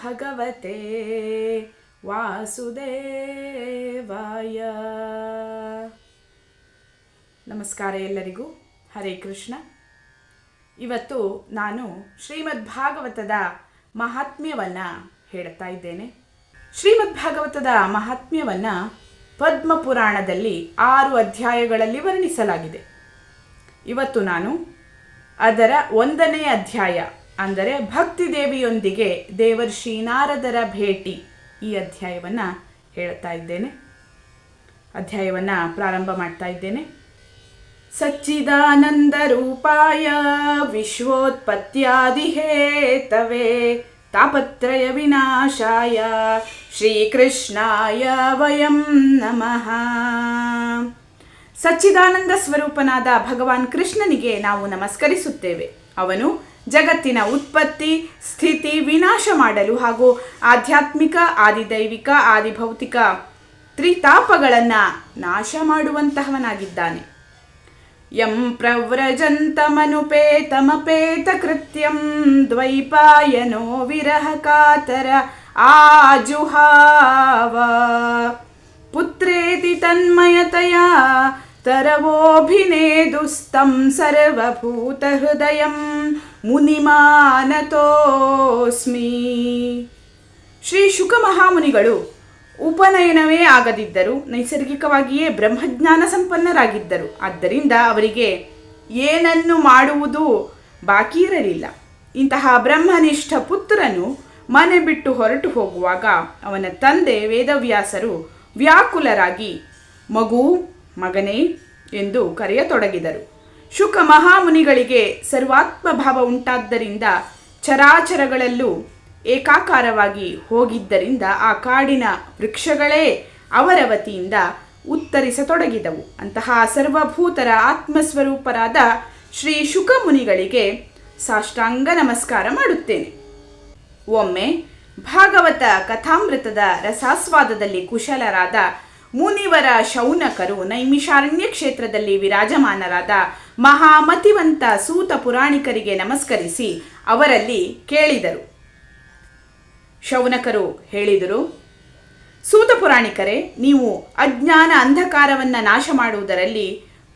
ಭಗವತೆ ವಾಸುದೇವಾಯ. ನಮಸ್ಕಾರ ಎಲ್ಲರಿಗೂ. ಹರೇ ಕೃಷ್ಣ. ಇವತ್ತು ನಾನು ಶ್ರೀಮದ್ ಭಾಗವತದ ಮಹಾತ್ಮ್ಯವನ್ನು ಹೇಳ್ತಾ ಇದ್ದೇನೆ. ಶ್ರೀಮದ್ ಭಾಗವತದ ಮಹಾತ್ಮ್ಯವನ್ನು ಪದ್ಮಪುರಾಣದಲ್ಲಿ 6 ಅಧ್ಯಾಯಗಳಲ್ಲಿ ವರ್ಣಿಸಲಾಗಿದೆ. ಇವತ್ತು ನಾನು ಅದರ 1ನೇ ಅಧ್ಯಾಯ ಅಂದರೆ ಭಕ್ತಿ ದೇವಿಯೊಂದಿಗೆ ದೇವರ್ಷಿ ನಾರದರ ಭೇಟಿ, ಈ ಅಧ್ಯಾಯವನ್ನು ಹೇಳ್ತಾ ಇದ್ದೇನೆ. ಅಧ್ಯಾಯವನ್ನು ಪ್ರಾರಂಭ ಮಾಡ್ತಾ ಇದ್ದೇನೆ. ಸಚ್ಚಿದಾನಂದ ರೂಪಾಯ ವಿಶ್ವೋತ್ಪತ್ತ್ಯಾದಿಹೇತವೇ ತಾಪತ್ರಯ ವಿನಾಶಾಯ ಶ್ರೀಕೃಷ್ಣಾಯ ವಯಂ ನಮಃ. ಸಚ್ಚಿದಾನಂದ ಸ್ವರೂಪನಾದ ಭಗವಾನ್ ಕೃಷ್ಣನಿಗೆ ನಾವು ನಮಸ್ಕರಿಸುತ್ತೇವೆ. ಅವನು ಜಗತ್ತಿನ ಉತ್ಪತ್ತಿ, ಸ್ಥಿತಿ, ವಿನಾಶ ಮಾಡಲು ಹಾಗೂ ಆಧ್ಯಾತ್ಮಿಕ, ಆದಿದೈವಿಕ, ಆದಿಭೌತಿಕ ತ್ರಿತಾಪಗಳನ್ನು ನಾಶ ಮಾಡುವಂತಹವನಾಗಿದ್ದಾನೆ. ಯಂ ಪ್ರವ್ರಜಂತಮನುಪೇತಮಪೇತ ಕೃತ್ಯಂ ದ್ವೈಪಾಯನೋ ವಿರಹ ಕಾತರ ಆಜುಹಾವ ಪುತ್ರೇತಿ ತನ್ಮಯತಯಾ ತರವೋಭಿನೇದುಸ್ತಂ ಸರ್ವಭೂತ ಹೃದಯಂ ಮುನಿಮಾನತೋಸ್ಮಿ. ಶ್ರೀ ಶುಕ ಮಹಾಮುನಿಗಳು ಉಪನಯನವೇ ಆಗದಿದ್ದರು, ನೈಸರ್ಗಿಕವಾಗಿಯೇ ಬ್ರಹ್ಮಜ್ಞಾನ ಸಂಪನ್ನರಾಗಿದ್ದರು. ಆದ್ದರಿಂದ ಅವರಿಗೆ ಏನನ್ನು ಮಾಡುವುದು ಬಾಕಿ ಇರಲಿಲ್ಲ. ಇಂತಹ ಬ್ರಹ್ಮನಿಷ್ಠ ಪುತ್ರನು ಮನೆ ಬಿಟ್ಟು ಹೊರಟು ಹೋಗುವಾಗ ಅವನ ತಂದೆ ವೇದವ್ಯಾಸರು ವ್ಯಾಕುಲರಾಗಿ ಮಗು, ಮಗನೇ ಎಂದು ಕರೆಯತೊಡಗಿದರು. ಶುಕ ಮಹಾಮುನಿಗಳಿಗೆ ಸರ್ವಾತ್ಮಭಾವ ಉಂಟಾದ್ದರಿಂದ ಚರಾಚರಗಳಲ್ಲೂ ಏಕಾಕಾರವಾಗಿ ಹೋಗಿದ್ದರಿಂದ ಆ ಕಾಡಿನ ವೃಕ್ಷಗಳೇ ಅವರ ವತಿಯಿಂದ ಉತ್ತರಿಸತೊಡಗಿದವು. ಅಂತಹ ಸರ್ವಭೂತರ ಆತ್ಮಸ್ವರೂಪರಾದ ಶ್ರೀ ಶುಕ ಮುನಿಗಳಿಗೆ ಸಾಷ್ಟಾಂಗ ನಮಸ್ಕಾರ ಮಾಡುತ್ತೇನೆ. ಒಮ್ಮೆ ಭಾಗವತ ಕಥಾಮೃತದ ರಸಾಸ್ವಾದದಲ್ಲಿ ಕುಶಲರಾದ ಮುನಿವರ ಶೌನಕರು ನೈಮಿಷಾರಣ್ಯ ಕ್ಷೇತ್ರದಲ್ಲಿ ವಿರಾಜಮಾನರಾದ ಮಹಾಮತಿವಂತ ಸೂತ ಪುರಾಣಿಕರಿಗೆ ನಮಸ್ಕರಿಸಿ ಅವರಲ್ಲಿ ಕೇಳಿದರು. ಶೌನಕರು ಹೇಳಿದರು, ಸೂತ ಪುರಾಣಿಕರೇ, ನೀವು ಅಜ್ಞಾನ ಅಂಧಕಾರವನ್ನು ನಾಶ ಮಾಡುವುದರಲ್ಲಿ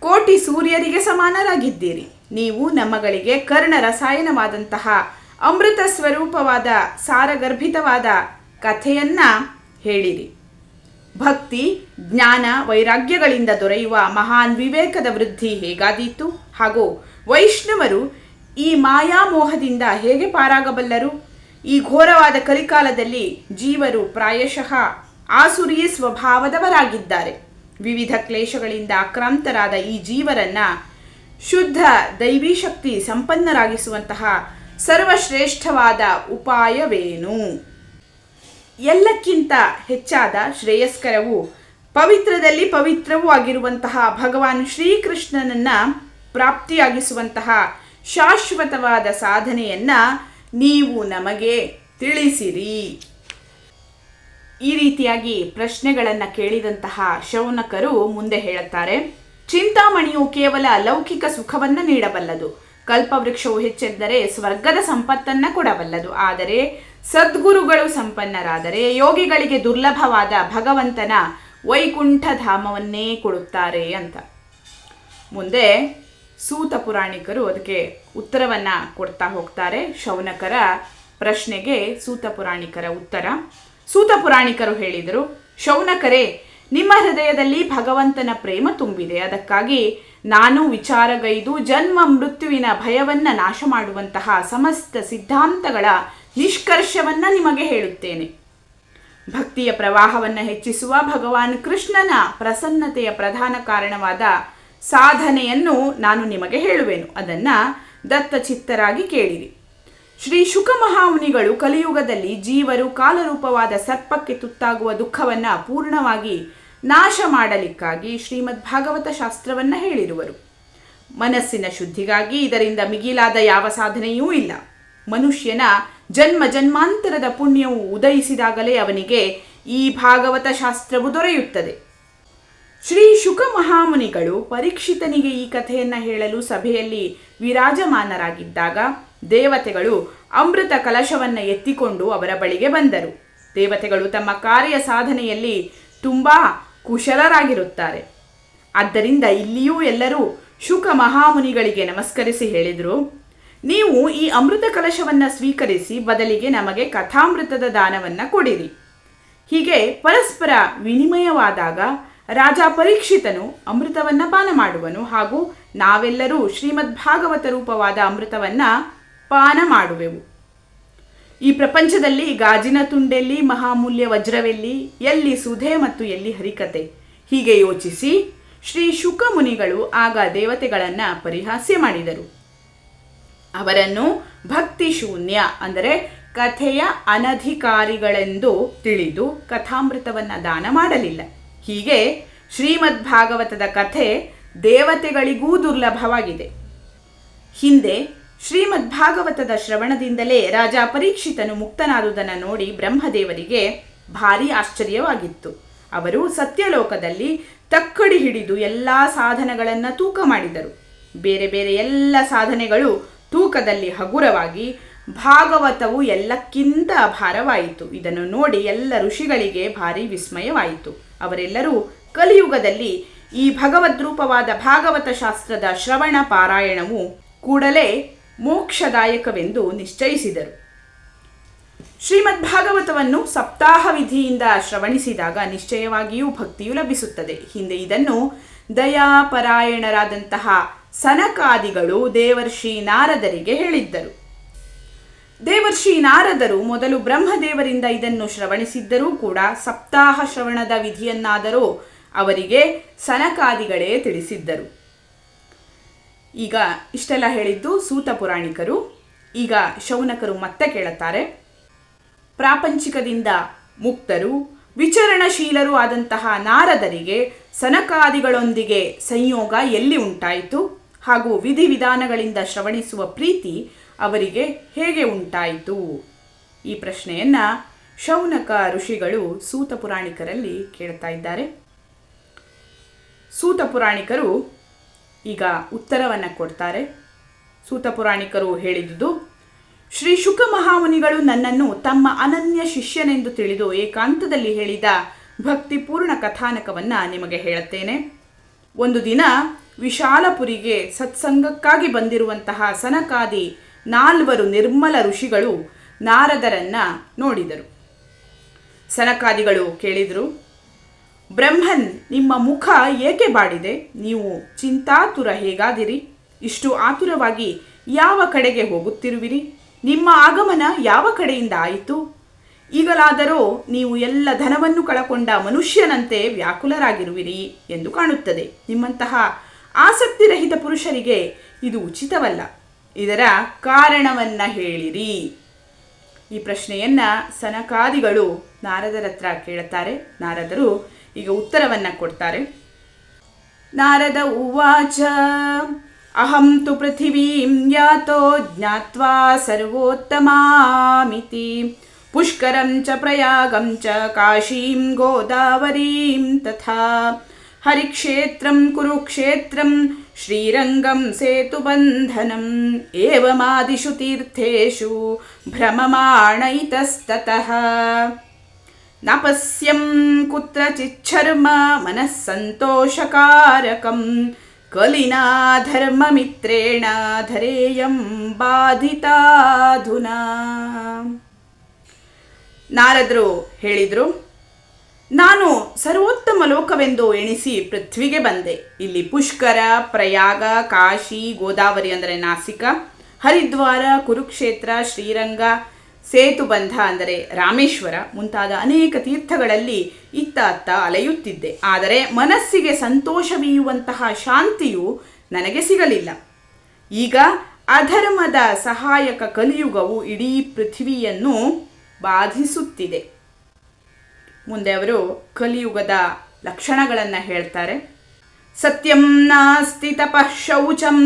ಕೋಟಿ ಸೂರ್ಯರಿಗೆ ಸಮಾನರಾಗಿದ್ದೀರಿ. ನೀವು ನಮ್ಮಗಳಿಗೆ ಕರ್ಣ ರಸಾಯನವಾದಂತಹ ಅಮೃತ ಸ್ವರೂಪವಾದ ಸಾರಗರ್ಭಿತವಾದ ಕಥೆಯನ್ನ ಹೇಳಿರಿ. ಭಕ್ತಿ, ಜ್ಞಾನ, ವೈರಾಗ್ಯಗಳಿಂದ ದೊರೆಯುವ ಮಹಾನ್ ವಿವೇಕದ ವೃದ್ಧಿ ಹೇಗಾದೀತು ಹಾಗೂ ವೈಷ್ಣವರು ಈ ಮಾಯಾಮೋಹದಿಂದ ಹೇಗೆ ಪಾರಾಗಬಲ್ಲರು? ಈ ಘೋರವಾದ ಕಲಿಕಾಲದಲ್ಲಿ ಜೀವರು ಪ್ರಾಯಶಃ ಆಸುರಿ ಸ್ವಭಾವದವರಾಗಿದ್ದಾರೆ. ವಿವಿಧ ಕ್ಲೇಶಗಳಿಂದ ಆಕ್ರಾಂತರಾದ ಈ ಜೀವರನ್ನ ಶುದ್ಧ ದೈವಿ ಶಕ್ತಿ ಸಂಪನ್ನರಾಗಿಸುವಂತಹ ಸರ್ವಶ್ರೇಷ್ಠವಾದ ಉಪಾಯವೇನು? ಎಲ್ಲಕ್ಕಿಂತ ಹೆಚ್ಚಾದ ಶ್ರೇಯಸ್ಕರವೂ ಪವಿತ್ರದಲ್ಲಿ ಪವಿತ್ರವೂ ಆಗಿರುವಂತಹ ಭಗವಾನ್ ಶ್ರೀಕೃಷ್ಣನನ್ನ ಪ್ರಾಪ್ತಿಯಾಗಿಸುವಂತಹ ಶಾಶ್ವತವಾದ ಸಾಧನೆಯನ್ನ ನೀವು ನಮಗೆ ತಿಳಿಸಿರಿ. ಈ ರೀತಿಯಾಗಿ ಪ್ರಶ್ನೆಗಳನ್ನು ಕೇಳಿದಂತಹ ಶೌನಕರು ಮುಂದೆ ಹೇಳುತ್ತಾರೆ, ಚಿಂತಾಮಣಿಯು ಕೇವಲ ಲೌಕಿಕ ಸುಖವನ್ನು ನೀಡಬಲ್ಲದು. ಕಲ್ಪವೃಕ್ಷವು ಹೆಚ್ಚೆಂದರೆ ಸ್ವರ್ಗದ ಸಂಪತ್ತನ್ನು ಕೊಡಬಲ್ಲದು. ಆದರೆ ಸದ್ಗುರುಗಳು ಸಂಪನ್ನರಾದರೆ ಯೋಗಿಗಳಿಗೆ ದುರ್ಲಭವಾದ ಭಗವಂತನ ವೈಕುಂಠ ಧಾಮವನ್ನೇ ಕೊಡುತ್ತಾರೆ ಅಂತ. ಮುಂದೆ ಸೂತ ಪುರಾಣಿಕರು ಅದಕ್ಕೆ ಉತ್ತರವನ್ನು ಕೊಡ್ತಾ ಹೋಗ್ತಾರೆ. ಶೌನಕರ ಪ್ರಶ್ನೆಗೆ ಸೂತ ಪುರಾಣಿಕರ ಉತ್ತರ. ಸೂತ ಪುರಾಣಿಕರು ಹೇಳಿದರು, ಶೌನಕರೇ, ನಿಮ್ಮ ಹೃದಯದಲ್ಲಿ ಭಗವಂತನ ಪ್ರೇಮ ತುಂಬಿದೆ. ಅದಕ್ಕಾಗಿ ನಾನು ವಿಚಾರಗೈದು ಜನ್ಮ ಮೃತ್ಯುವಿನ ಭಯವನ್ನು ನಾಶ ಮಾಡುವಂತಹ ಸಮಸ್ತ ಸಿದ್ಧಾಂತಗಳ ನಿಷ್ಕರ್ಷವನ್ನು ನಿಮಗೆ ಹೇಳುತ್ತೇನೆ. ಭಕ್ತಿಯ ಪ್ರವಾಹವನ್ನು ಹೆಚ್ಚಿಸುವ ಭಗವಾನ್ ಕೃಷ್ಣನ ಪ್ರಸನ್ನತೆಯ ಪ್ರಧಾನ ಕಾರಣವಾದ ಸಾಧನೆಯನ್ನು ನಾನು ನಿಮಗೆ ಹೇಳುವೆನು. ಅದನ್ನು ದತ್ತಚಿತ್ತರಾಗಿ ಕೇಳಿರಿ. ಶ್ರೀ ಶುಕ ಮಹಾಮುನಿಗಳು ಕಲಿಯುಗದಲ್ಲಿ ಜೀವರು ಕಾಲರೂಪವಾದ ಸರ್ಪಕ್ಕೆ ತುತ್ತಾಗುವ ದುಃಖವನ್ನು ಪೂರ್ಣವಾಗಿ ನಾಶ ಮಾಡಲಿಕ್ಕಾಗಿ ಶ್ರೀಮದ್ ಭಾಗವತ ಶಾಸ್ತ್ರವನ್ನು ಹೇಳಿರುವರು. ಮನಸ್ಸಿನ ಶುದ್ಧಿಗಾಗಿ ಇದರಿಂದ ಮಿಗಿಲಾದ ಯಾವ ಸಾಧನೆಯೂ ಇಲ್ಲ. ಮನುಷ್ಯನ ಜನ್ಮ ಜನ್ಮಾಂತರದ ಪುಣ್ಯವು ಉದಯಿಸಿದಾಗಲೇ ಅವನಿಗೆ ಈ ಭಾಗವತ ಶಾಸ್ತ್ರವು ದೊರೆಯುತ್ತದೆ. ಶ್ರೀ ಶುಕ ಮಹಾಮುನಿಗಳು ಪರೀಕ್ಷಿತನಿಗೆ ಈ ಕಥೆಯನ್ನು ಹೇಳಲು ಸಭೆಯಲ್ಲಿ ವಿರಾಜಮಾನರಾಗಿದ್ದಾಗ ದೇವತೆಗಳು ಅಮೃತ ಕಲಶವನ್ನು ಎತ್ತಿಕೊಂಡು ಅವರ ಬಳಿಗೆ ಬಂದರು. ದೇವತೆಗಳು ತಮ್ಮ ಕಾರ್ಯ ಸಾಧನೆಯಲ್ಲಿ ತುಂಬ ಕುಶಲರಾಗಿರುತ್ತಾರೆ. ಆದ್ದರಿಂದ ಇಲ್ಲಿಯೂ ಎಲ್ಲರೂ ಶುಕ ಮಹಾಮುನಿಗಳಿಗೆ ನಮಸ್ಕರಿಸಿ ಹೇಳಿದರು, ನೀವು ಈ ಅಮೃತ ಕಲಶವನ್ನು ಸ್ವೀಕರಿಸಿ ಬದಲಿಗೆ ನಮಗೆ ಕಥಾಮೃತದ ದಾನವನ್ನು ಕೊಡಿರಿ. ಹೀಗೆ ಪರಸ್ಪರ ವಿನಿಮಯವಾದಾಗ ರಾಜ ಪರೀಕ್ಷಿತನು ಅಮೃತವನ್ನು ಪಾನ ಮಾಡುವನು ಹಾಗೂ ನಾವೆಲ್ಲರೂ ಶ್ರೀಮದ್ ಭಾಗವತ ರೂಪವಾದ ಅಮೃತವನ್ನು ಪಾನ ಮಾಡುವೆವು. ಈ ಪ್ರಪಂಚದಲ್ಲಿ ಗಾಜಿನ ತುಂಡೆಲ್ಲಿ ಮಹಾಮೂಲ್ಯ ವಜ್ರವೆಲ್ಲಿ, ಎಲ್ಲಿ ಸುಧೆ ಮತ್ತು ಎಲ್ಲಿ ಹರಿಕತೆ, ಹೀಗೆ ಯೋಚಿಸಿ ಶ್ರೀ ಶುಕ ಮುನಿಗಳು ಆಗ ದೇವತೆಗಳನ್ನು ಪರಿಹಾಸ್ಯ ಮಾಡಿದರು. ಅವರನ್ನು ಭಕ್ತಿ ಶೂನ್ಯ ಅಂದರೆ ಕಥೆಯ ಅನಧಿಕಾರಿಗಳೆಂದು ತಿಳಿದು ಕಥಾಮೃತವನ್ನು ದಾನ ಮಾಡಲಿಲ್ಲ. ಹೀಗೆ ಶ್ರೀಮದ್ ಭಾಗವತದ ಕಥೆ ದೇವತೆಗಳಿಗೂ ದುರ್ಲಭವಾಗಿದೆ. ಹಿಂದೆ ಶ್ರೀಮದ್ ಭಾಗವತದ ಶ್ರವಣದಿಂದಲೇ ರಾಜ ಪರೀಕ್ಷಿತನು ಮುಕ್ತನಾದುದನ್ನು ನೋಡಿ ಬ್ರಹ್ಮದೇವರಿಗೆ ಭಾರಿ ಆಶ್ಚರ್ಯವಾಗಿತ್ತು. ಅವರು ಸತ್ಯಲೋಕದಲ್ಲಿ ತಕ್ಕಡಿ ಹಿಡಿದು ಎಲ್ಲ ಸಾಧನಗಳನ್ನು ತೂಕ ಮಾಡಿದರು. ಬೇರೆ ಬೇರೆ ಎಲ್ಲ ಸಾಧನೆಗಳು ತೂಕದಲ್ಲಿ ಹಗುರವಾಗಿ ಭಾಗವತವು ಎಲ್ಲಕ್ಕಿಂತ ಭಾರವಾಯಿತು. ಇದನ್ನು ನೋಡಿ ಎಲ್ಲ ಋಷಿಗಳಿಗೆ ಭಾರಿ ವಿಸ್ಮಯವಾಯಿತು. ಅವರೆಲ್ಲರೂ ಕಲಿಯುಗದಲ್ಲಿ ಈ ಭಗವದ್ರೂಪವಾದ ಭಾಗವತ ಶಾಸ್ತ್ರದ ಶ್ರವಣ ಪಾರಾಯಣವು ಕೂಡಲೇ ಮೋಕ್ಷದಾಯಕವೆಂದು ನಿಶ್ಚಯಿಸಿದರು. ಶ್ರೀಮದ್ ಭಾಗವತವನ್ನು ಸಪ್ತಾಹ ವಿಧಿಯಿಂದ ಶ್ರವಣಿಸಿದಾಗ ನಿಶ್ಚಯವಾಗಿಯೂ ಭಕ್ತಿಯು ಲಭಿಸುತ್ತದೆ. ಹಿಂದೆ ಇದನ್ನು ದಯಾಪರಾಯಣರಾದಂತಹ ಸನಕಾದಿಗಳು ದೇವರ್ಷಿ ನಾರದರಿಗೆ ಹೇಳಿದ್ದರು. ದೇವರ್ಷಿ ನಾರದರು ಮೊದಲು ಬ್ರಹ್ಮದೇವರಿಂದ ಇದನ್ನು ಶ್ರವಣಿಸಿದ್ದರೂ ಕೂಡ ಸಪ್ತಾಹ ಶ್ರವಣದ ವಿಧಿಯನ್ನಾದರೂ ಅವರಿಗೆ ಸನಕಾದಿಗಳೇ ತಿಳಿಸಿದ್ದರು. ಈಗ ಇಷ್ಟೆಲ್ಲ ಹೇಳಿದ್ದು ಸೂತ ಪುರಾಣಿಕರು. ಈಗ ಶೌನಕರು ಮತ್ತೆ ಕೇಳುತ್ತಾರೆ, ಪ್ರಾಪಂಚಿಕದಿಂದ ಮುಕ್ತರು ವಿಚರಣಶೀಲರು ಆದಂತಹ ನಾರದರಿಗೆ ಸನಕಾದಿಗಳೊಂದಿಗೆ ಸಂಯೋಗ ಎಲ್ಲಿ ಉಂಟಾಯಿತು ಹಾಗೂ ವಿಧಿವಿಧಾನಗಳಿಂದ ಶ್ರವಣಿಸುವ ಪ್ರೀತಿ ಅವರಿಗೆ ಹೇಗೆ ಉಂಟಾಯಿತು? ಈ ಪ್ರಶ್ನೆಯನ್ನು ಶೌನಕ ಋಷಿಗಳು ಸೂತ ಪುರಾಣಿಕರಲ್ಲಿ ಕೇಳ್ತಾ ಇದ್ದಾರೆ. ಸೂತ ಪುರಾಣಿಕರು ಈಗ ಉತ್ತರವನ್ನು ಕೊಡ್ತಾರೆ. ಸೂತ ಪುರಾಣಿಕರು ಹೇಳಿದುದು, ಶ್ರೀ ಶುಕ ಮಹಾಮುನಿಗಳು ನನ್ನನ್ನು ತಮ್ಮ ಅನನ್ಯ ಶಿಷ್ಯನೆಂದು ತಿಳಿದು ಏಕಾಂತದಲ್ಲಿ ಹೇಳಿದ ಭಕ್ತಿಪೂರ್ಣ ಕಥಾನಕವನ್ನು ನಿಮಗೆ ಹೇಳುತ್ತೇನೆ. ಒಂದು ದಿನ ವಿಶಾಲಪುರಿಗೆ ಸತ್ಸಂಗಕ್ಕಾಗಿ ಬಂದಿರುವಂತಹ ಸನಕಾದಿ 4 ನಿರ್ಮಲ ಋಷಿಗಳು ನಾರದರನ್ನು ನೋಡಿದರು. ಸನಕಾದಿಗಳು ಕೇಳಿದರು, ಬ್ರಹ್ಮನ್, ನಿಮ್ಮ ಮುಖ ಏಕೆ ಬಾಡಿದೆ? ನೀವು ಚಿಂತಾತುರ ಹೇಗಾದಿರಿ? ಇಷ್ಟು ಆತುರವಾಗಿ ಯಾವ ಕಡೆಗೆ ಹೋಗುತ್ತಿರುವಿರಿ? ನಿಮ್ಮ ಆಗಮನ ಯಾವ ಕಡೆಯಿಂದ ಆಯಿತು? ಈಗಲಾದರೂ ನೀವು ಎಲ್ಲ ಧನವನ್ನು ಕಳಕೊಂಡ ಮನುಷ್ಯನಂತೆ ವ್ಯಾಕುಲರಾಗಿರುವಿರಿ ಎಂದು ಕಾಣುತ್ತದೆ. ನಿಮ್ಮಂತಹ ಆಸಕ್ತಿರಹಿತ ಪುರುಷರಿಗೆ ಇದು ಉಚಿತವಲ್ಲ. ಇದರ ಕಾರಣವನ್ನು ಹೇಳಿರಿ. ಈ ಪ್ರಶ್ನೆಯನ್ನು ಸನಕಾದಿಗಳು ನಾರದರ ಹತ್ರ ಕೇಳುತ್ತಾರೆ. ನಾರದರು ಈಗ ಉತ್ತರವನ್ನು ಕೊಡ್ತಾರೆ. ನಾರದ ಉವಾಚ, ಅಹಂ ತು ಪೃಥಿವೀಂ ಯಾತೋ ಜ್ಞಾತ್ವಾ ಸರ್ವೋತ್ತಮಾಮಿತಿ ಪುಷ್ಕರಂ ಚ ಪ್ರಯಾಗಂ ಚ ಕಾಶೀಂ ಗೋದಾವರೀಂ ತಥಾ ಹರಿಕ್ಷೇತ್ರಂ ಕುರುಕ್ಷೇತ್ರಂ ಶ್ರೀರಂಗಂ ಸೇತುಬಂಧನಂ ಏವಮಾದಿಷು ತೀರ್ಥೇಷು ಭ್ರಮಮಾಣೈತಸ್ತತಃ ನ ಪಶ್ಯಂ ಕುತ್ರಚಿಚ್ಛರ್ಮ ಮನಃ ಸಂತೋಷಕಾರಕಂ ಕಲಿನಾ ಧರ್ಮಮಿತ್ರೇಣ ಧರೇಯಂ ಬಾಧಿತಾಧುನಾ. ನಾರದರು ಹೇಳಿದರು, ನಾನು ಸರ್ವೋತ್ತಮ ಲೋಕವೆಂದು ಎಣಿಸಿ ಪೃಥ್ವಿಗೆ ಬಂದೆ. ಇಲ್ಲಿ ಪುಷ್ಕರ, ಪ್ರಯಾಗ, ಕಾಶಿ, ಗೋದಾವರಿ ಅಂದರೆ ನಾಸಿಕ, ಹರಿದ್ವಾರ, ಕುರುಕ್ಷೇತ್ರ, ಶ್ರೀರಂಗ, ಸೇತುಬಂಧ ಅಂದರೆ ರಾಮೇಶ್ವರ ಮುಂತಾದ ಅನೇಕ ತೀರ್ಥಗಳಲ್ಲಿ ಇತ್ತ ಅತ್ತ ಅಲೆಯುತ್ತಿದ್ದೆ. ಆದರೆ ಮನಸ್ಸಿಗೆ ಸಂತೋಷವೀಯುವಂತಹ ಶಾಂತಿಯು ನನಗೆ ಸಿಗಲಿಲ್ಲ. ಈಗ ಅಧರ್ಮದ ಸಹಾಯಕ ಕಲಿಯುಗವು ಇಡೀ ಪೃಥ್ವಿಯನ್ನು ಬಾಧಿಸುತ್ತಿದೆ. ಮುಂದೆ ಅವರು ಕಲಿಯುಗದ ಲಕ್ಷಣಗಳನ್ನು ಹೇಳ್ತಾರೆ. ಸತ್ಯಂ ನಾಸ್ತಿ ತಪಃ ಶೌಚಂ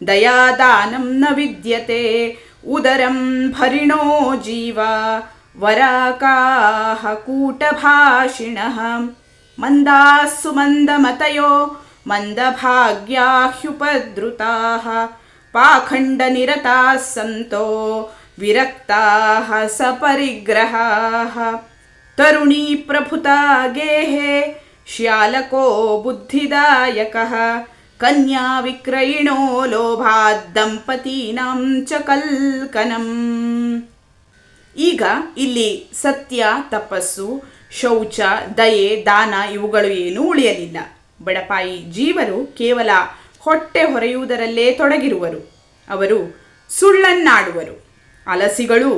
ದಯಾದಾನಂ ನ ವಿದ್ಯತೆ ಉದರಂ ಭರಿಣೋ ಜೀವ ವರಾಕಾಹ ಕೂಟಭಾಷಿಣಃ ಮಂದಾಸ್ಸು ಮಂದಮತಯೋ ಮಂದಭಾಗ್ಯಾಹ್ಯುಪದ್ರುತಾಃ ಪಾಖಂಡನಿರತಾಃ ಸಂತೋ ವಿರಕ್ತಾಃ ಸಪರಿಗ್ರಹಾಃ ತರುಣೀ ಪ್ರಭುತಾ ಗೇಹೆ ಶ್ಯಾಲಕೋ ಬುದ್ಧಿದಾಯಕಃ ಕನ್ಯಾ ವಿಕ್ರಯಿಣೋ ಲೋಭಾದ್ ದಂಪತೀನಾಂ ಚ ಕಲ್ಕನಂ. ಈಗ ಇಲ್ಲಿ ಸತ್ಯ, ತಪಸ್ಸು, ಶೌಚ, ದಯೆ, ದಾನ ಇವುಗಳು ಏನೂ ಉಳಿಯಲಿಲ್ಲ. ಬಡಪಾಯಿ ಜೀವರು ಕೇವಲ ಹೊಟ್ಟೆ ಹೊರೆಯುವುದರಲ್ಲೇ ತೊಡಗಿರುವರು. ಅವರು ಸುಳ್ಳನ್ನಾಡುವರು. ಅಲಸಿಗಳು,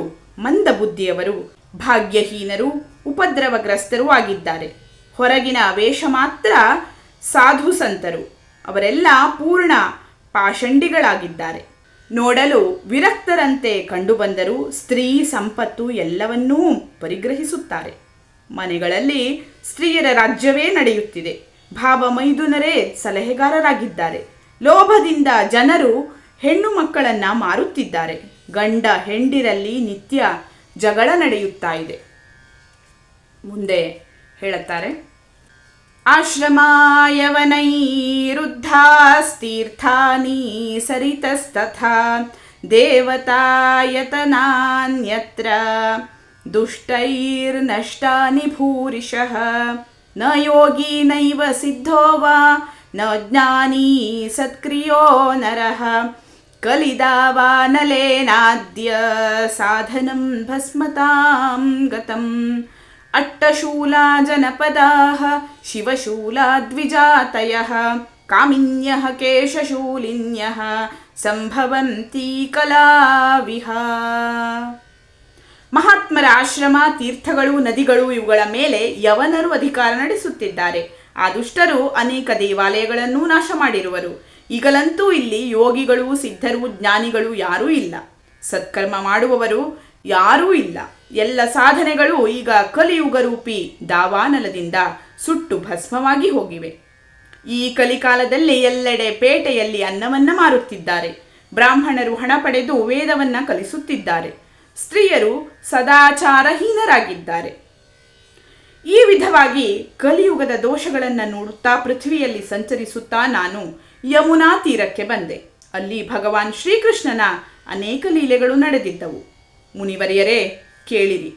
ಮಂದಬುದ್ಧಿಯವರು, ಭಾಗ್ಯಹೀನರು, ಉಪದ್ರವಗ್ರಸ್ತರೂ ಆಗಿದ್ದಾರೆ. ಹೊರಗಿನ ವೇಷ ಮಾತ್ರ ಸಾಧು ಸಂತರು. ಅವರೆಲ್ಲ ಪೂರ್ಣ ಪಾಷಂಡಿಗಳಾಗಿದ್ದಾರೆ. ನೋಡಲು ವಿರಕ್ತರಂತೆ ಕಂಡುಬಂದರೂ ಸ್ತ್ರೀ ಸಂಪತ್ತು ಎಲ್ಲವನ್ನೂ ಪರಿಗ್ರಹಿಸುತ್ತಾರೆ. ಮನೆಗಳಲ್ಲಿ ಸ್ತ್ರೀಯರ ರಾಜ್ಯವೇ ನಡೆಯುತ್ತಿದೆ. ಭಾವಮೈದುನರೇ ಸಲಹೆಗಾರರಾಗಿದ್ದಾರೆ. ಲೋಭದಿಂದ ಜನರು ಹೆಣ್ಣು ಮಕ್ಕಳನ್ನು ಮಾರುತ್ತಿದ್ದಾರೆ. ಗಂಡ ಹೆಂಡಿರಲ್ಲಿ ನಿತ್ಯ ಜಗಳ ನಡೆಯುತ್ತಾ ಇದೆ. ಮುಂದೆ ಹೇಳುತ್ತಾರೆ, ಆಶ್ರಮಾಯವನೈರುದ್ಧಾಸ್ತೀರ್ಥಾನಿ ಸರಿತಸ್ತಥಾ ದೇವತಾಯತನಾನ್ಯತ್ರ ದುಷ್ಟೈರ್ನಷ್ಟಾನಿ ಭೂರಿಶಃ ನ ಯೋಗಿ ನೈವ ಸಿದ್ಧೋ ವಾ ನ ಜ್ಞಾನಿ ಸತ್ಕ್ರಿಯೋ ನರಃ ಕಲಿದಾವಾನಲೇನಾದ್ಯ ಸಾಧನಂ ಭಸ್ಮತಾಂ ಗತಂ ಅಟ್ಟಶೂಲಾ ಜನಪದಾಃ ಶಿವಶೂಲಾ ದ್ವಿಜಾತಯಃ ಕಾಮಿನ್ಯಃ ಕೇಶಶೂಲಿನ್ಯಃ ಸಂಭವಂತಿ ಕಲಾವಿಹ. ಮಹಾತ್ಮರ ಆಶ್ರಮ, ತೀರ್ಥಗಳು, ನದಿಗಳು ಇವುಗಳ ಮೇಲೆ ಯವನರು ಅಧಿಕಾರ ನಡೆಸುತ್ತಿದ್ದಾರೆ. ಆ ದುಷ್ಟರು ಅನೇಕ ದೇವಾಲಯಗಳನ್ನೂ ನಾಶ ಮಾಡಿರುವರು. ಈಗಲಂತೂ ಇಲ್ಲಿ ಯೋಗಿಗಳು, ಸಿದ್ಧರು, ಜ್ಞಾನಿಗಳು ಯಾರೂ ಇಲ್ಲ. ಸತ್ಕರ್ಮ ಮಾಡುವವರು ಯಾರೂ ಇಲ್ಲ. ಎಲ್ಲ ಸಾಧನೆಗಳು ಈಗ ಕಲಿಯುಗರೂಪಿ ದಾವಾನಲದಿಂದ ಸುಟ್ಟು ಭಸ್ಮವಾಗಿ ಹೋಗಿವೆ. ಈ ಕಲಿಕಾಲದಲ್ಲಿ ಎಲ್ಲೆಡೆ ಪೇಟೆಯಲ್ಲಿ ಅನ್ನವನ್ನ ಮಾರುತ್ತಿದ್ದಾರೆ. ಬ್ರಾಹ್ಮಣರು ಹಣ ಪಡೆದು ವೇದವನ್ನ ಕಲಿಸುತ್ತಿದ್ದಾರೆ. ಸ್ತ್ರೀಯರು ಸದಾಚಾರಹೀನರಾಗಿದ್ದಾರೆ. ಈ ವಿಧವಾಗಿ ಕಲಿಯುಗದ ದೋಷಗಳನ್ನು ನೋಡುತ್ತಾ ಪೃಥ್ವಿಯಲ್ಲಿ ಸಂಚರಿಸುತ್ತಾ ನಾನು ಯಮುನಾ ತೀರಕ್ಕೆ ಬಂದೆ. ಅಲ್ಲಿ ಭಗವಾನ್ ಶ್ರೀಕೃಷ್ಣನ ಅನೇಕ ಲೀಲೆಗಳು ನಡೆದಿದ್ದವು. ಮುನಿವರಿಯರೇ ಕೇಳಿರಿ.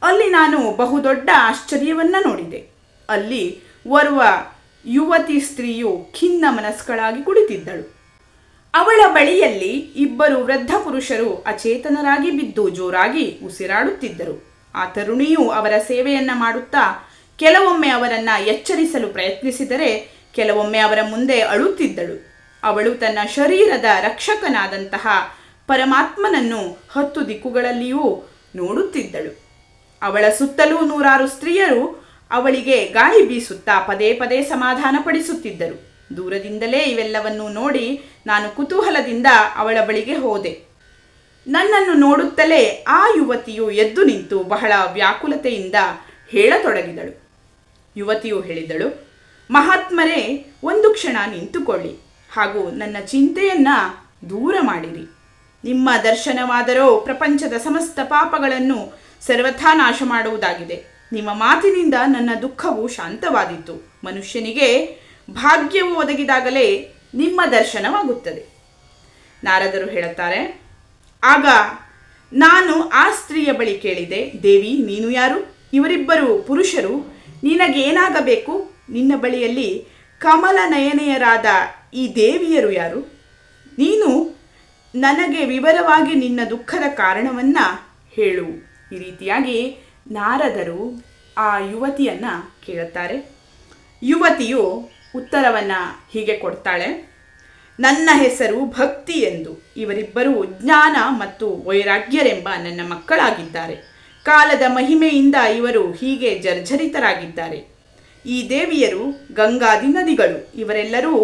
ಅಲ್ಲಿ ನಾನು ಬಹುದೊಡ್ಡ ಆಶ್ಚರ್ಯವನ್ನ ನೋಡಿದೆ. ಅಲ್ಲಿ ಓರ್ವ ಯುವತಿ ಸ್ತ್ರೀಯು ಖಿನ್ನ ಮನಸ್ಕಳಾಗಿ ಕುಳಿತಿದ್ದಳು. ಅವಳ ಬಳಿಯಲ್ಲಿ ಇಬ್ಬರು ವೃದ್ಧ ಪುರುಷರು ಅಚೇತನರಾಗಿ ಬಿದ್ದು ಜೋರಾಗಿ ಉಸಿರಾಡುತ್ತಿದ್ದರು. ಆ ತರುಣಿಯು ಅವರ ಸೇವೆಯನ್ನ ಮಾಡುತ್ತಾ ಕೆಲವೊಮ್ಮೆ ಅವರನ್ನ ಎಚ್ಚರಿಸಲು ಪ್ರಯತ್ನಿಸಿದರೆ ಕೆಲವೊಮ್ಮೆ ಅವರ ಮುಂದೆ ಅಳುತ್ತಿದ್ದಳು. ಅವಳು ತನ್ನ ಶರೀರದ ರಕ್ಷಕನಾದಂತಹ ಪರಮಾತ್ಮನನ್ನು 10 ದಿಕ್ಕುಗಳಲ್ಲಿಯೂ ನೋಡುತ್ತಿದ್ದಳು. ಅವಳ ಸುತ್ತಲೂ 100 ಸ್ತ್ರೀಯರು ಅವಳಿಗೆ ಗಾಳಿ ಬೀಸುತ್ತಾ ಪದೇ ಪದೇ ಸಮಾಧಾನ ಪಡಿಸುತ್ತಿದ್ದರು. ದೂರದಿಂದಲೇ ಇವೆಲ್ಲವನ್ನೂ ನೋಡಿ ನಾನು ಕುತೂಹಲದಿಂದ ಅವಳ ಬಳಿಗೆ ಹೋದೆ. ನನ್ನನ್ನು ನೋಡುತ್ತಲೇ ಆ ಯುವತಿಯು ಎದ್ದು ನಿಂತು ಬಹಳ ವ್ಯಾಕುಲತೆಯಿಂದ ಹೇಳತೊಡಗಿದಳು. ಯುವತಿಯು ಹೇಳಿದಳು, ಮಹಾತ್ಮರೇ, ಒಂದು ಕ್ಷಣ ನಿಂತುಕೊಳ್ಳಿ ಹಾಗೂ ನನ್ನ ಚಿಂತೆಯನ್ನ ದೂರ ಮಾಡಿರಿ. ನಿಮ್ಮ ದರ್ಶನವಾದರೋ ಪ್ರಪಂಚದ ಸಮಸ್ತ ಪಾಪಗಳನ್ನು ಸರ್ವಥಾ ನಾಶ ಮಾಡುವುದಾಗಿದೆ. ನಿಮ್ಮ ಮಾತಿನಿಂದ ನನ್ನ ದುಃಖವು ಶಾಂತವಾದೀತು. ಮನುಷ್ಯನಿಗೆ ಭಾಗ್ಯವು ಒದಗಿದಾಗಲೇ ನಿಮ್ಮ ದರ್ಶನವಾಗುತ್ತದೆ. ನಾರದರು ಹೇಳುತ್ತಾರೆ, ಆಗ ನಾನು ಆ ಸ್ತ್ರೀಯ ಬಳಿ ಕೇಳಿದೆ, ದೇವಿ, ನೀನು ಯಾರು? ಇವರಿಬ್ಬರು ಪುರುಷರು ನಿನಗೇನಾಗಬೇಕು? ನಿನ್ನ ಬಳಿಯಲ್ಲಿ ಕಮಲ ನಯನೆಯರಾದ ಈ ದೇವಿಯರು ಯಾರು? ನೀನು ನನಗೆ ವಿವರವಾಗಿ ನಿನ್ನ ದುಃಖದ ಕಾರಣವನ್ನ ಹೇಳು. ಈ ರೀತಿಯಾಗಿ ನಾರದರು ಆ ಯುವತಿಯನ್ನ ಕೇಳುತ್ತಾರೆ. ಯುವತಿಯು ಉತ್ತರವನ್ನ ಹೀಗೆ ಕೊಡ್ತಾಳೆ, ನನ್ನ ಹೆಸರು ಭಕ್ತಿ ಎಂದು. ಇವರಿಬ್ಬರು ಜ್ಞಾನ ಮತ್ತು ವೈರಾಗ್ಯರೆಂಬ ನನ್ನ ಮಕ್ಕಳಾಗಿದ್ದಾರೆ. ಕಾಲದ ಮಹಿಮೆಯಿಂದ ಇವರು ಹೀಗೆ ಜರ್ಜರಿತರಾಗಿದ್ದಾರೆ. ಈ ದೇವಿಯರು ಗಂಗಾದಿ ನದಿಗಳು. ಇವರೆಲ್ಲರೂ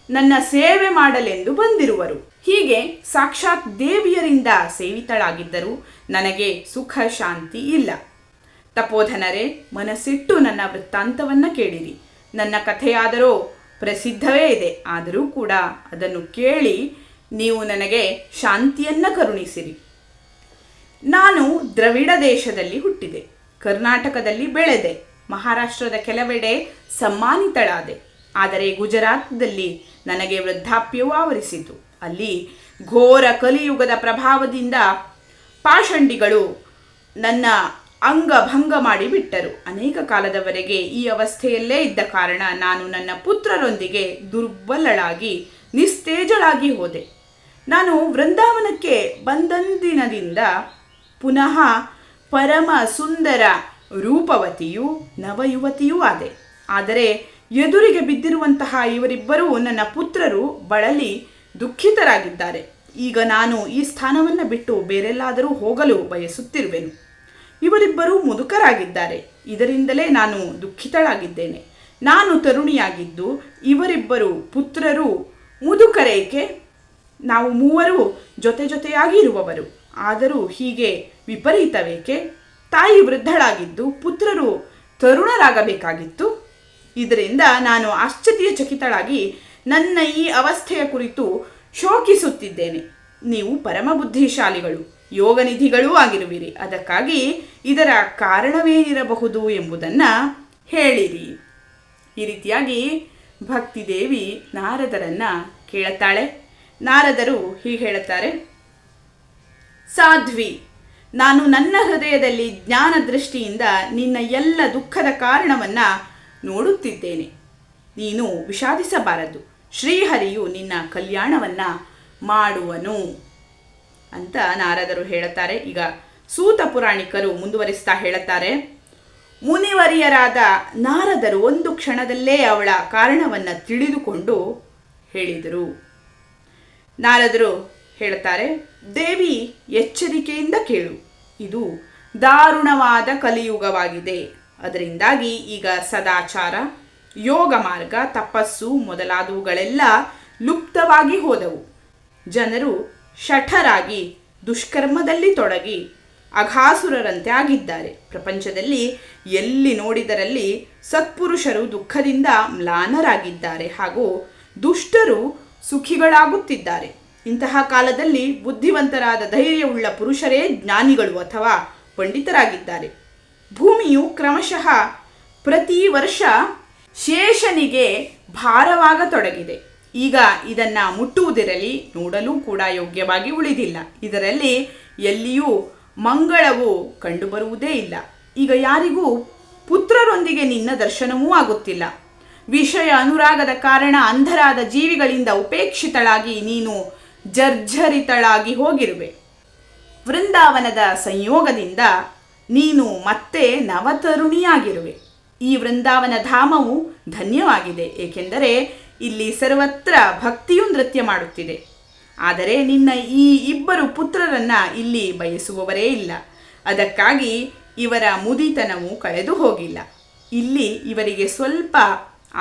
ನನ್ನ ಸೇವೆ ಮಾಡಲೆಂದು ಬಂದಿರುವರು. ಹೀಗೆ ಸಾಕ್ಷಾತ್ ದೇವಿಯರಿಂದ ಸೇವಿತಳಾಗಿದ್ದರೂ ನನಗೆ ಸುಖ ಶಾಂತಿ ಇಲ್ಲ. ತಪೋಧನರೇ, ಮನಸ್ಸಿಟ್ಟು ನನ್ನ ವೃತ್ತಾಂತವನ್ನ ಕೇಳಿರಿ. ನನ್ನ ಕಥೆಯಾದರೂ ಪ್ರಸಿದ್ಧವೇ ಇದೆ. ಆದರೂ ಕೂಡ ಅದನ್ನು ಕೇಳಿ ನೀವು ನನಗೆ ಶಾಂತಿಯನ್ನ ಕರುಣಿಸಿರಿ. ನಾನು ದ್ರವಿಡ ದೇಶದಲ್ಲಿ ಹುಟ್ಟಿದೆ. ಕರ್ನಾಟಕದಲ್ಲಿ ಬೆಳೆದೆ. ಮಹಾರಾಷ್ಟ್ರದ ಕೆಲವೆಡೆ ಸಮ್ಮಾನಿತಳಾದೆ. ಆದರೆ ಗುಜರಾತ್ದಲ್ಲಿ ನನಗೆ ವೃದ್ಧಾಪ್ಯವು ಆವರಿಸಿತು. ಅಲ್ಲಿ ಘೋರ ಕಲಿಯುಗದ ಪ್ರಭಾವದಿಂದ ಪಾಷಂಡಿಗಳು ನನ್ನ ಅಂಗಭಂಗ ಮಾಡಿಬಿಟ್ಟರು. ಅನೇಕ ಕಾಲದವರೆಗೆ ಈ ಅವಸ್ಥೆಯಲ್ಲೇ ಇದ್ದ ಕಾರಣ ನಾನು ನನ್ನ ಪುತ್ರರೊಂದಿಗೆ ದುರ್ಬಲಳಾಗಿ ನಿಸ್ತೇಜಳಾಗಿ ಹೋದೆ. ನಾನು ವೃಂದಾವನಕ್ಕೆ ಬಂದಂದಿನದಿಂದ ಪುನಃ ಪರಮ ಸುಂದರ ರೂಪವತಿಯೂ ನವಯುವತಿಯೂ ಆದೆ. ಆದರೆ ಎದುರಿಗೆ ಬಿದ್ದಿರುವಂತಹ ಇವರಿಬ್ಬರೂ ನನ್ನ ಪುತ್ರರು ಬಳಲಿ ದುಃಖಿತರಾಗಿದ್ದಾರೆ. ಈಗ ನಾನು ಈ ಸ್ಥಾನವನ್ನು ಬಿಟ್ಟು ಬೇರೆಲ್ಲಾದರೂ ಹೋಗಲು ಬಯಸುತ್ತಿರುವೆನು. ಇವರಿಬ್ಬರೂ ಮುದುಕರಾಗಿದ್ದಾರೆ, ಇದರಿಂದಲೇ ನಾನು ದುಃಖಿತಳಾಗಿದ್ದೇನೆ. ನಾನು ತರುಣಿಯಾಗಿದ್ದು ಇವರಿಬ್ಬರು ಪುತ್ರರು ಮುದುಕರೇಕೆ? ನಾವು ಮೂವರು ಜೊತೆ ಜೊತೆಯಾಗಿ ಇರುವವರು, ಆದರೂ ಹೀಗೆ ವಿಪರೀತವೇಕೆ? ತಾಯಿ ವೃದ್ಧಳಾಗಿದ್ದು ಪುತ್ರರು ತರುಣರಾಗಬೇಕಾಗಿತ್ತು. ಇದರಿಂದ ನಾನು ಆಶ್ಚರ್ಯಚಕಿತಳಾಗಿ ನನ್ನ ಈ ಅವಸ್ಥೆಯ ಕುರಿತು ಶೋಕಿಸುತ್ತಿದ್ದೇನೆ. ನೀವು ಪರಮ ಬುದ್ಧಿಶಾಲಿಗಳು, ಯೋಗನಿಧಿಗಳೂ ಆಗಿರುವಿರಿ. ಅದಕ್ಕಾಗಿ ಇದರ ಕಾರಣವೇನಿರಬಹುದು ಎಂಬುದನ್ನು ಹೇಳಿರಿ. ಈ ರೀತಿಯಾಗಿ ಭಕ್ತಿದೇವಿ ನಾರದರನ್ನು ಕೇಳುತ್ತಾಳೆ. ನಾರದರು ಹೀಗೆ ಹೇಳುತ್ತಾರೆ: ಸಾಧ್ವಿ, ನಾನು ನನ್ನ ಹೃದಯದಲ್ಲಿ ಜ್ಞಾನ ದೃಷ್ಟಿಯಿಂದ ನಿನ್ನ ಎಲ್ಲ ದುಃಖದ ಕಾರಣವನ್ನು ನೋಡುತ್ತಿದ್ದೇನೆ. ನೀನು ವಿಷಾದಿಸಬಾರದು. ಶ್ರೀಹರಿಯು ನಿನ್ನ ಕಲ್ಯಾಣವನ್ನು ಮಾಡುವನು ಅಂತ ನಾರದರು ಹೇಳುತ್ತಾರೆ. ಈಗ ಸೂತ ಪುರಾಣಿಕರು ಮುಂದುವರಿಸ್ತಾ ಹೇಳುತ್ತಾರೆ: ಮುನಿವರಿಯರಾದ ನಾರದರು ಒಂದು ಕ್ಷಣದಲ್ಲೇ ಅವಳ ಕಾರಣವನ್ನು ತಿಳಿದುಕೊಂಡು ಹೇಳಿದರು. ನಾರದರು ಹೇಳುತ್ತಾರೆ: ದೇವಿ, ಎಚ್ಚರಿಕೆಯಿಂದ ಕೇಳು. ಇದು ದಾರುಣವಾದ ಕಲಿಯುಗವಾಗಿದೆ. ಅದರಿಂದಾಗಿ ಈಗ ಸದಾಚಾರ, ಯೋಗ ಮಾರ್ಗ, ತಪಸ್ಸು ಮೊದಲಾದವುಗಳೆಲ್ಲ ಲುಪ್ತವಾಗಿ ಹೋದವು. ಜನರು ಶಠರಾಗಿ ದುಷ್ಕರ್ಮದಲ್ಲಿ ತೊಡಗಿ ಅಘಾಸುರರಂತೆ ಆಗಿದ್ದಾರೆ. ಪ್ರಪಂಚದಲ್ಲಿ ಎಲ್ಲಿ ನೋಡಿದರಲ್ಲಿ ಸತ್ಪುರುಷರು ದುಃಖದಿಂದ ಮ್ಲಾನರಾಗಿದ್ದಾರೆ ಹಾಗೂ ದುಷ್ಟರು ಸುಖಿಗಳಾಗುತ್ತಿದ್ದಾರೆ. ಇಂತಹ ಕಾಲದಲ್ಲಿ ಬುದ್ಧಿವಂತರಾದ ಧೈರ್ಯವುಳ್ಳ ಪುರುಷರೇ ಜ್ಞಾನಿಗಳು ಅಥವಾ ಪಂಡಿತರಾಗಿದ್ದಾರೆ. ಭೂಮಿಯು ಕ್ರಮಶಃ ಪ್ರತಿ ವರ್ಷ ಶೇಷನಿಗೆ ಭಾರವಾಗತೊಡಗಿದೆ. ಈಗ ಇದನ್ನು ಮುಟ್ಟುವುದಿರಲಿ, ನೋಡಲು ಕೂಡ ಯೋಗ್ಯವಾಗಿ ಉಳಿದಿಲ್ಲ. ಇದರಲ್ಲಿ ಎಲ್ಲಿಯೂ ಮಂಗಳವು ಕಂಡುಬರುವುದೇ ಇಲ್ಲ. ಈಗ ಯಾರಿಗೂ ಪುತ್ರರೊಂದಿಗೆ ನಿನ್ನ ದರ್ಶನವೂ ಆಗುತ್ತಿಲ್ಲ. ವಿಷಯ ಅನುರಾಗದ ಕಾರಣ ಅಂಧರಾದ ಜೀವಿಗಳಿಂದ ಉಪೇಕ್ಷಿತಳಾಗಿ ನೀನು ಜರ್ಜರಿತಳಾಗಿ ಹೋಗಿರುವೆ. ವೃಂದಾವನದ ಸಂಯೋಗದಿಂದ ನೀನು ಮತ್ತೆ ನವತರುಣಿಯಾಗಿರುವೆ. ಈ ವೃಂದಾವನ ಧಾಮವು ಧನ್ಯವಾಗಿದೆ, ಏಕೆಂದರೆ ಇಲ್ಲಿ ಸರ್ವತ್ರ ಭಕ್ತಿಯು ನೃತ್ಯ ಮಾಡುತ್ತಿದೆ. ಆದರೆ ನಿನ್ನ ಈ ಇಬ್ಬರು ಪುತ್ರರನ್ನು ಇಲ್ಲಿ ಬಯಸುವವರೇ ಇಲ್ಲ. ಅದಕ್ಕಾಗಿ ಇವರ ಮುದಿತನವು ಕಳೆದು ಹೋಗಿಲ್ಲ. ಇಲ್ಲಿ ಇವರಿಗೆ ಸ್ವಲ್ಪ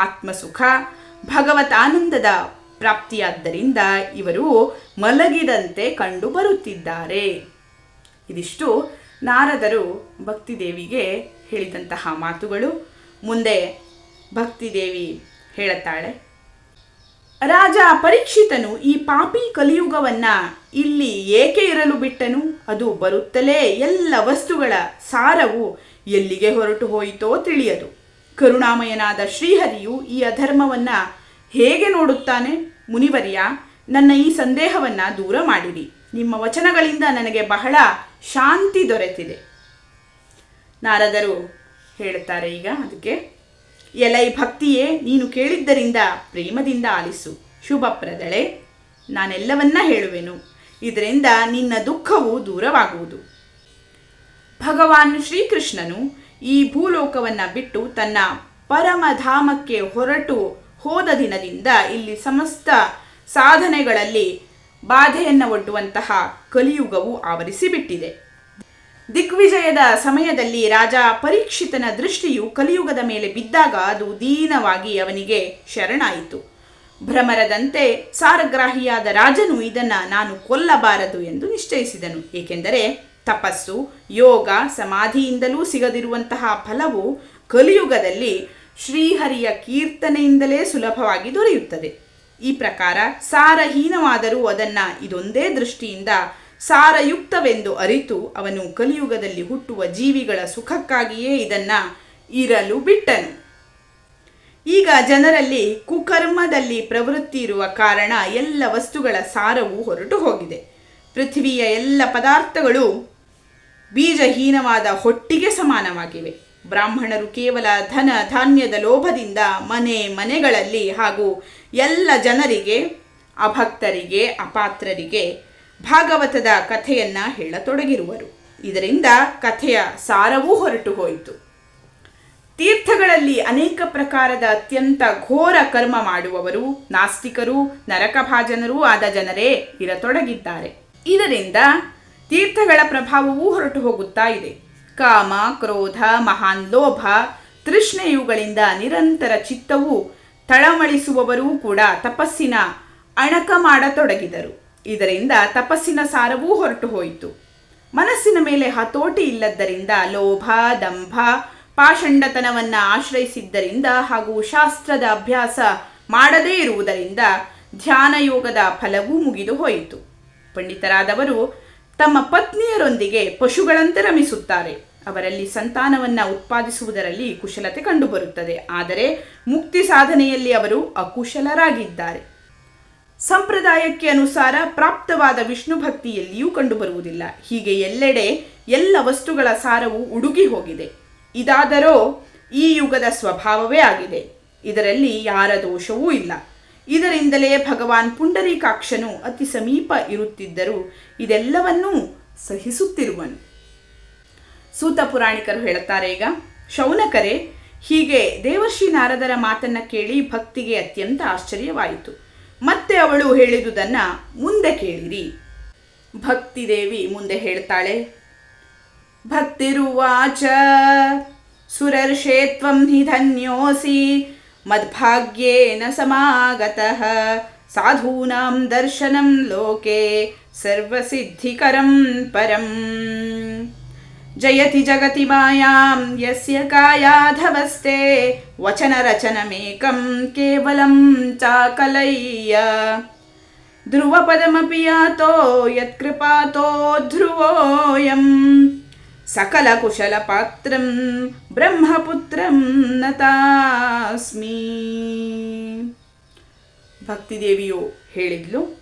ಆತ್ಮಸುಖ, ಭಗವತ್ ಆನಂದದ ಪ್ರಾಪ್ತಿಯಾದ್ದರಿಂದ ಇವರು ಮಲಗಿದಂತೆ ಕಂಡು ಬರುತ್ತಿದ್ದಾರೆ. ಇದಿಷ್ಟು ನಾರದರು ಭಕ್ತಿದೇವಿಗೆ ಹೇಳಿದಂತಹ ಮಾತುಗಳು. ಮುಂದೆ ಭಕ್ತಿದೇವಿ ಹೇಳುತ್ತಾಳೆ: ರಾಜ ಪರೀಕ್ಷಿತನು ಈ ಪಾಪಿ ಕಲಿಯುಗವನ್ನು ಇಲ್ಲಿ ಏಕೆ ಇರಲು ಬಿಟ್ಟನು? ಅದು ಬರುತ್ತಲೇ ಎಲ್ಲ ವಸ್ತುಗಳ ಸಾರವು ಎಲ್ಲಿಗೆ ಹೊರಟು ಹೋಯಿತೋ ತಿಳಿಯದು. ಕರುಣಾಮಯನಾದ ಶ್ರೀಹರಿಯು ಈ ಅಧರ್ಮವನ್ನು ಹೇಗೆ ನೋಡುತ್ತಾನೆ? ಮುನಿವರ್ಯ, ನನ್ನ ಈ ಸಂದೇಹವನ್ನು ದೂರ ಮಾಡಿರಿ. ನಿಮ್ಮ ವಚನಗಳಿಂದ ನನಗೆ ಬಹಳ ಶಾಂತಿ ದೊರೆತಿದೆ. ನಾರದರು ಹೇಳುತ್ತಾರೆ ಈಗ ಅದಕ್ಕೆ: ಎಲೈ ಭಕ್ತಿಯೇ, ನೀನು ಕೇಳಿದ್ದರಿಂದ ಪ್ರೇಮದಿಂದ ಆಲಿಸು. ಶುಭಪ್ರದಳೆ, ನಾನೆಲ್ಲವನ್ನ ಹೇಳುವೆನು. ಇದರಿಂದ ನಿನ್ನ ದುಃಖವು ದೂರವಾಗುವುದು. ಭಗವಾನ್ ಶ್ರೀಕೃಷ್ಣನು ಈ ಭೂಲೋಕವನ್ನು ಬಿಟ್ಟು ತನ್ನ ಪರಮಧಾಮಕ್ಕೆ ಹೊರಟು ಹೋದ ದಿನದಿಂದ ಇಲ್ಲಿ ಸಮಸ್ತ ಸಾಧನೆಗಳಲ್ಲಿ ಬಾಧೆಯನ್ನು ಒಡ್ಡುವಂತಹ ಕಲಿಯುಗವು ಆವರಿಸಿಬಿಟ್ಟಿದೆ. ದಿಗ್ವಿಜಯದ ಸಮಯದಲ್ಲಿ ರಾಜ ಪರೀಕ್ಷಿತನ ದೃಷ್ಟಿಯು ಕಲಿಯುಗದ ಮೇಲೆ ಬಿದ್ದಾಗ ಅದು ದೀನವಾಗಿ ಅವನಿಗೆ ಶರಣಾಯಿತು. ಭ್ರಮರದಂತೆ ಸಾರಗ್ರಾಹಿಯಾದ ರಾಜನು ಇದನ್ನು ನಾನು ಕೊಲ್ಲಬಾರದು ಎಂದು ನಿಶ್ಚಯಿಸಿದನು. ಏಕೆಂದರೆ ತಪಸ್ಸು, ಯೋಗ, ಸಮಾಧಿಯಿಂದಲೂ ಸಿಗದಿರುವಂತಹ ಫಲವು ಕಲಿಯುಗದಲ್ಲಿ ಶ್ರೀಹರಿಯ ಕೀರ್ತನೆಯಿಂದಲೇ ಸುಲಭವಾಗಿ ದೊರೆಯುತ್ತದೆ. ಈ ಪ್ರಕಾರ ಸಾರಹೀನವಾದರೂ ಅದನ್ನು ಇದೊಂದೇ ದೃಷ್ಟಿಯಿಂದ ಸಾರಯುಕ್ತವೆಂದು ಅರಿತು ಅವನು ಕಲಿಯುಗದಲ್ಲಿ ಹುಟ್ಟುವ ಜೀವಿಗಳ ಸುಖಕ್ಕಾಗಿಯೇ ಇದನ್ನು ಇರಲು ಬಿಟ್ಟನು. ಈಗ ಜನರಲ್ಲಿ ಕುಕರ್ಮದಲ್ಲಿ ಪ್ರವೃತ್ತಿ ಇರುವ ಕಾರಣ ಎಲ್ಲ ವಸ್ತುಗಳ ಸಾರವು ಹೊರಟು ಹೋಗಿದೆ. ಪೃಥ್ವಿಯ ಎಲ್ಲ ಪದಾರ್ಥಗಳು ಬೀಜಹೀನವಾದ ಹೊಟ್ಟಿಗೆ ಸಮಾನವಾಗಿವೆ. ಬ್ರಾಹ್ಮಣರು ಕೇವಲ ಧನ ಧಾನ್ಯದ ಲೋಭದಿಂದ ಮನೆಗಳಲ್ಲಿ ಹಾಗೂ ಎಲ್ಲ ಜನರಿಗೆ, ಅಭಕ್ತರಿಗೆ, ಅಪಾತ್ರರಿಗೆ ಭಾಗವತದ ಕಥೆಯನ್ನು ಹೇಳತೊಡಗಿರುವರು. ಇದರಿಂದ ಕಥೆಯ ಸಾರವೂ ಹೊರಟು ಹೋಯಿತು. ತೀರ್ಥಗಳಲ್ಲಿ ಅನೇಕ ಪ್ರಕಾರದ ಅತ್ಯಂತ ಘೋರ ಕರ್ಮ ಮಾಡುವವರು, ನಾಸ್ತಿಕರು, ನರಕಭಾಜನರೂ ಆದ ಜನರೇ ಇರತೊಡಗಿದ್ದಾರೆ. ಇದರಿಂದ ತೀರ್ಥಗಳ ಪ್ರಭಾವವೂ ಹೊರಟು ಹೋಗುತ್ತಾ ಇದೆ. ಕಾಮ, ಕ್ರೋಧ, ಮಹಾನ್ ಲೋಭ, ತೃಷ್ಣೆ ಇವುಗಳಿಂದ ನಿರಂತರ ಚಿತ್ತವು ತಳಮಳಿಸುವವರೂ ಕೂಡ ತಪಸ್ಸಿನ ಅಣಕ ಮಾಡತೊಡಗಿದರು. ಇದರಿಂದ ತಪಸ್ಸಿನ ಸಾರವೂ ಹೊರಟು ಹೋಯಿತು. ಮನಸ್ಸಿನ ಮೇಲೆ ಹತೋಟಿ ಇಲ್ಲದ್ದರಿಂದ ಲೋಭ, ದಂಭ, ಪಾಷಂಡತನವನ್ನು ಆಶ್ರಯಿಸಿದ್ದರಿಂದ ಹಾಗೂ ಶಾಸ್ತ್ರದ ಅಭ್ಯಾಸ ಮಾಡದೇ ಇರುವುದರಿಂದ ಧ್ಯಾನ ಯೋಗದ ಫಲವೂ ಮುಗಿದು ಹೋಯಿತು. ಪಂಡಿತರಾದವರು ತಮ್ಮ ಪತ್ನಿಯರೊಂದಿಗೆ ಪಶುಗಳಂತೆ ರಮಿಸುತ್ತಾರೆ. ಅವರಲ್ಲಿ ಸಂತಾನವನ್ನು ಉತ್ಪಾದಿಸುವುದರಲ್ಲಿ ಕುಶಲತೆ ಕಂಡುಬರುತ್ತದೆ. ಆದರೆ ಮುಕ್ತಿ ಸಾಧನೆಯಲ್ಲಿ ಅವರು ಅಕುಶಲರಾಗಿದ್ದಾರೆ. ಸಂಪ್ರದಾಯಕ್ಕೆ ಅನುಸಾರ ಪ್ರಾಪ್ತವಾದ ವಿಷ್ಣು ಭಕ್ತಿಯಲ್ಲಿಯೂ ಕಂಡುಬರುವುದಿಲ್ಲ. ಹೀಗೆ ಎಲ್ಲೆಡೆ ಎಲ್ಲ ವಸ್ತುಗಳ ಸಾರವು ಉಡುಗಿ ಹೋಗಿದೆ. ಇದಾದರೋ ಈ ಯುಗದ ಸ್ವಭಾವವೇ ಆಗಿದೆ. ಇದರಲ್ಲಿ ಯಾರ ದೋಷವೂ ಇಲ್ಲ. ಇದರಿಂದಲೇ ಭಗವಾನ್ ಪುಂಡರೀಕಾಕ್ಷನು ಅತಿ ಸಮೀಪ ಇರುತ್ತಿದ್ದರೂ ಇದೆಲ್ಲವನ್ನೂ ಸಹಿಸುತ್ತಿರುವನು. ಸೂತ ಪುರಾಣಿಕರು ಹೇಳುತ್ತಾರೆ, ಈಗ ಶೌನಕರೇ, ಹೀಗೆ ದೇವರ್ಷಿ ನಾರದರ ಮಾತನ್ನು ಕೇಳಿ ಭಕ್ತಿಗೆ ಅತ್ಯಂತ ಆಶ್ಚರ್ಯವಾಯಿತು. ಮತ್ತೆ ಅವಳು ಹೇಳಿದುದನ್ನು ಮುಂದೆ ಕೇಳಿರಿ. ಭಕ್ತಿದೇವಿ ಮುಂದೆ ಹೇಳ್ತಾಳೆ, ಭಕ್ತಿರುವಾಚ ಸುರರ್ಷೇ ತ್ವಂ ಹಿ ಧನ್ಯೋಸಿ ಮದ್ಭಾಗ್ಯೇನ ಸಮಾಗತಃ ಸಾಧೂನಾಂ ದರ್ಶನಂ ಲೋಕೆ ಸರ್ವಸಿದ್ಧಿಕರಂ ಪರಂ ಜಯತಿ ಜಗತಿ ಮಾಯಾಂ ಯಸ್ಯ ಕಾಯಾಧವಸ್ತೆ ವಚನ ರಚನಮೇಕಂ ಕೇವಲಂ ಚಾಕಲಯ್ಯ ಧ್ರುವಪದಮಪಿ ಯಾತೋ ಯತ್ಕೃಪಾತೋ ಧ್ರುವೋಯಂ ಸಕಲ ಕುಶಲ ಪಾತ್ರಂ ಬ್ರಹ್ಮಪುತ್ರಂ ನತಾಸ್ಮಿ. ಭಕ್ತಿದೇವಿಯು ಹೇಳಿದ್ಲು,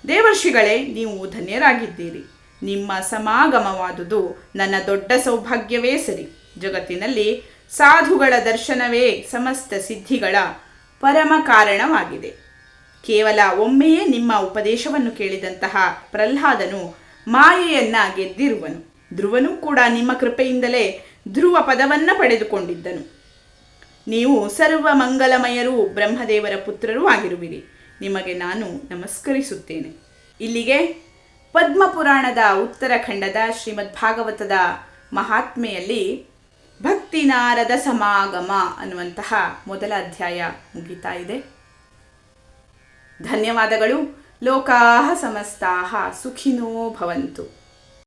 ದೇವರ್ಷಿಗಳೇ, ನೀವು ಧನ್ಯರಾಗಿದ್ದೀರಿ. ನಿಮ್ಮ ಸಮಾಗಮವಾದುದು ನನ್ನ ದೊಡ್ಡ ಸೌಭಾಗ್ಯವೇ ಸರಿ. ಜಗತ್ತಿನಲ್ಲಿ ಸಾಧುಗಳ ದರ್ಶನವೇ ಸಮಸ್ತ ಸಿದ್ಧಿಗಳ ಪರಮ ಕಾರಣವಾಗಿದೆ. ಕೇವಲ ಒಮ್ಮೆಯೇ ನಿಮ್ಮ ಉಪದೇಶವನ್ನು ಕೇಳಿದಂತಹ ಪ್ರಹ್ಲಾದನು ಮಾಯೆಯನ್ನ ಗೆದ್ದಿರುವನು. ಧ್ರುವನೂ ಕೂಡ ನಿಮ್ಮ ಕೃಪೆಯಿಂದಲೇ ಧ್ರುವ ಪದವನ್ನು ಪಡೆದುಕೊಂಡಿದ್ದನು. ನೀವು ಸರ್ವ ಮಂಗಲಮಯರೂ ಬ್ರಹ್ಮದೇವರ ಪುತ್ರರೂ ಆಗಿರುವಿರಿ. ನಿಮಗೆ ನಾನು ನಮಸ್ಕರಿಸುತ್ತೇನೆ. ಇಲ್ಲಿಗೆ ಪದ್ಮಪುರಾಣದ ಉತ್ತರಖಂಡದ ಶ್ರೀಮದ್ ಭಾಗವತದ ಮಹಾತ್ಮೆಯಲ್ಲಿ ಭಕ್ತಿ ನಾರದ ಸಮಾಗಮ ಅನ್ನುವಂತಹ ಮೊದಲ ಅಧ್ಯಾಯ ಮುಗಿತಾ ಇದೆ. ಧನ್ಯವಾದಗಳು. ಲೋಕಾಹ ಸಮಸ್ತಾಹ ಸುಖಿನೋ ಭವಂತು.